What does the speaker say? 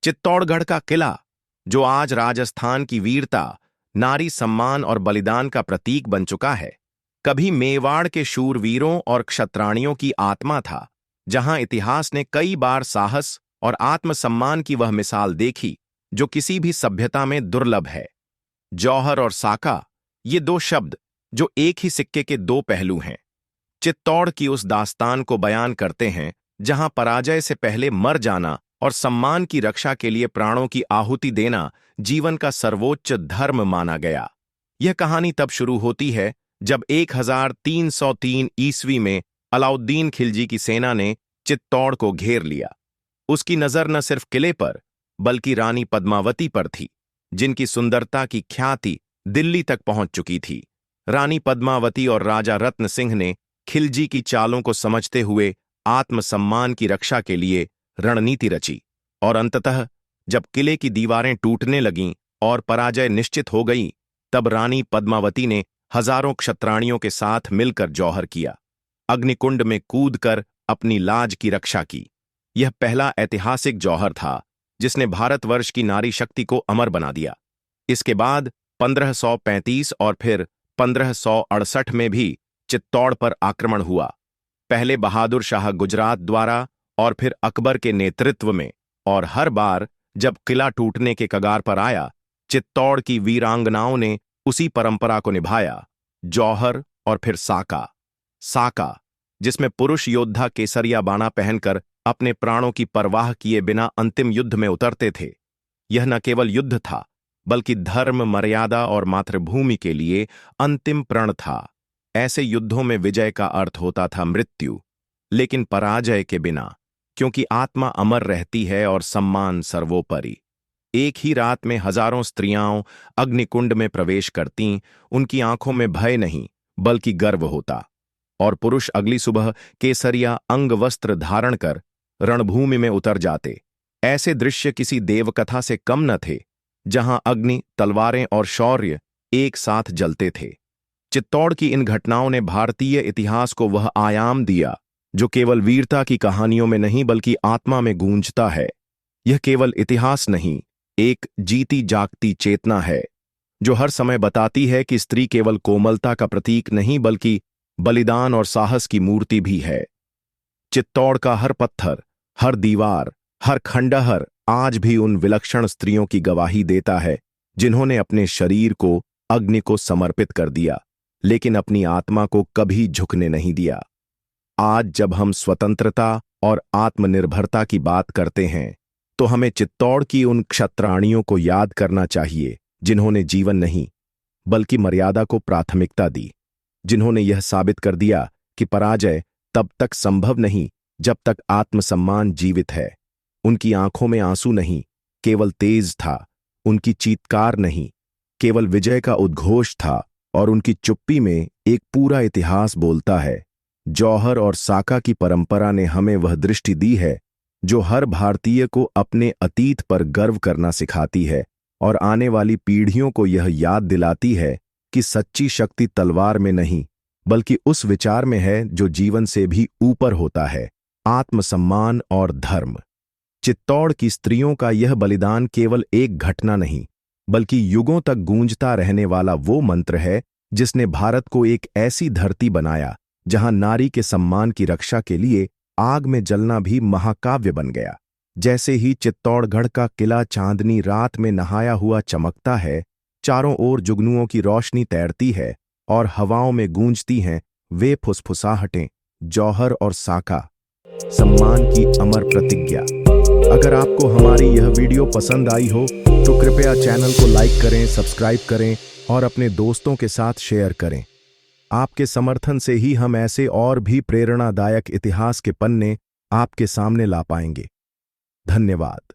चित्तौड़गढ़ का किला, जो आज राजस्थान की वीरता, नारी सम्मान और बलिदान का प्रतीक बन चुका है, कभी मेवाड़ के शूरवीरों और क्षत्राणियों की आत्मा था, जहां इतिहास ने कई बार साहस और आत्मसम्मान की वह मिसाल देखी जो किसी भी सभ्यता में दुर्लभ है। जौहर और साका, ये दो शब्द जो एक ही सिक्के के दो पहलू हैं, चित्तौड़ की उस दास्तान को बयान करते हैं जहां पराजय से पहले मर जाना और सम्मान की रक्षा के लिए प्राणों की आहुति देना जीवन का सर्वोच्च धर्म माना गया। यह कहानी तब शुरू होती है जब 1303 ईस्वी में अलाउद्दीन खिलजी की सेना ने चित्तौड़ को घेर लिया। उसकी नजर न सिर्फ किले पर बल्कि रानी पद्मावती पर थी, जिनकी सुंदरता की ख्याति दिल्ली तक पहुंच चुकी थी। रानी पद्मावती और राजा रत्न सिंह ने खिलजी की चालों को समझते हुए आत्मसम्मान की रक्षा के लिए रणनीति रची, और अंततः जब किले की दीवारें टूटने लगीं और पराजय निश्चित हो गई, तब रानी पद्मावती ने हजारों क्षत्राणियों के साथ मिलकर जौहर किया, अग्निकुंड में कूदकर अपनी लाज की रक्षा की। यह पहला ऐतिहासिक जौहर था जिसने भारतवर्ष की नारी शक्ति को अमर बना दिया। इसके बाद 1535 और फिर 1568 में भी चित्तौड़ पर आक्रमण हुआ, पहले बहादुर शाह गुजरात द्वारा और फिर अकबर के नेतृत्व में, और हर बार जब किला टूटने के कगार पर आया, चित्तौड़ की वीरांगनाओं ने उसी परंपरा को निभाया। जौहर और फिर साका। साका, जिसमें पुरुष योद्धा केसरिया बाना पहनकर अपने प्राणों की परवाह किए बिना अंतिम युद्ध में उतरते थे। यह न केवल युद्ध था बल्कि धर्म, मर्यादा और मातृभूमि के लिए अंतिम प्रण था। ऐसे युद्धों में विजय का अर्थ होता था मृत्यु, लेकिन पराजय के बिना, क्योंकि आत्मा अमर रहती है और सम्मान सर्वोपरि। एक ही रात में हजारों स्त्रियां अग्निकुंड में प्रवेश करतीं, उनकी आंखों में भय नहीं बल्कि गर्व होता, और पुरुष अगली सुबह केसरिया अंग वस्त्र धारण कर रणभूमि में उतर जाते। ऐसे दृश्य किसी देवकथा से कम न थे, जहां अग्नि, तलवारें और शौर्य एक साथ जलते थे। चित्तौड़ की इन घटनाओं ने भारतीय इतिहास को वह आयाम दिया जो केवल वीरता की कहानियों में नहीं बल्कि आत्मा में गूंजता है। यह केवल इतिहास नहीं, एक जीती जागती चेतना है जो हर समय बताती है कि स्त्री केवल कोमलता का प्रतीक नहीं बल्कि बलिदान और साहस की मूर्ति भी है। चित्तौड़ का हर पत्थर, हर दीवार, हर खंडहर आज भी उन विलक्षण स्त्रियों की गवाही देता है जिन्होंने अपने शरीर को अग्नि को समर्पित कर दिया, लेकिन अपनी आत्मा को कभी झुकने नहीं दिया। आज जब हम स्वतंत्रता और आत्मनिर्भरता की बात करते हैं, तो हमें चित्तौड़ की उन क्षत्राणियों को याद करना चाहिए जिन्होंने जीवन नहीं बल्कि मर्यादा को प्राथमिकता दी, जिन्होंने यह साबित कर दिया कि पराजय तब तक संभव नहीं जब तक आत्मसम्मान जीवित है। उनकी आंखों में आंसू नहीं, केवल तेज था। उनकी चीत्कार नहीं, केवल विजय का उद्घोष था, और उनकी चुप्पी में एक पूरा इतिहास बोलता है। जौहर और साका की परंपरा ने हमें वह दृष्टि दी है जो हर भारतीय को अपने अतीत पर गर्व करना सिखाती है और आने वाली पीढ़ियों को यह याद दिलाती है कि सच्ची शक्ति तलवार में नहीं बल्कि उस विचार में है जो जीवन से भी ऊपर होता है, आत्मसम्मान और धर्म। चित्तौड़ की स्त्रियों का यह बलिदान केवल एक घटना नहीं बल्कि युगों तक गूंजता रहने वाला वो मंत्र है जिसने भारत को एक ऐसी धरती बनाया जहां नारी के सम्मान की रक्षा के लिए आग में जलना भी महाकाव्य बन गया। जैसे ही चित्तौड़गढ़ का किला चांदनी रात में नहाया हुआ चमकता है, चारों ओर जुगनुओं की रोशनी तैरती है और हवाओं में गूंजती हैं वे फुसफुसाहटें, जौहर और साका, सम्मान की अमर प्रतिज्ञा। अगर आपको हमारी यह वीडियो पसंद आई हो तो कृपया चैनल को लाइक करें, सब्सक्राइब करें और अपने दोस्तों के साथ शेयर करें। आपके समर्थन से ही हम ऐसे और भी प्रेरणादायक इतिहास के पन्ने आपके सामने ला पाएंगे। धन्यवाद।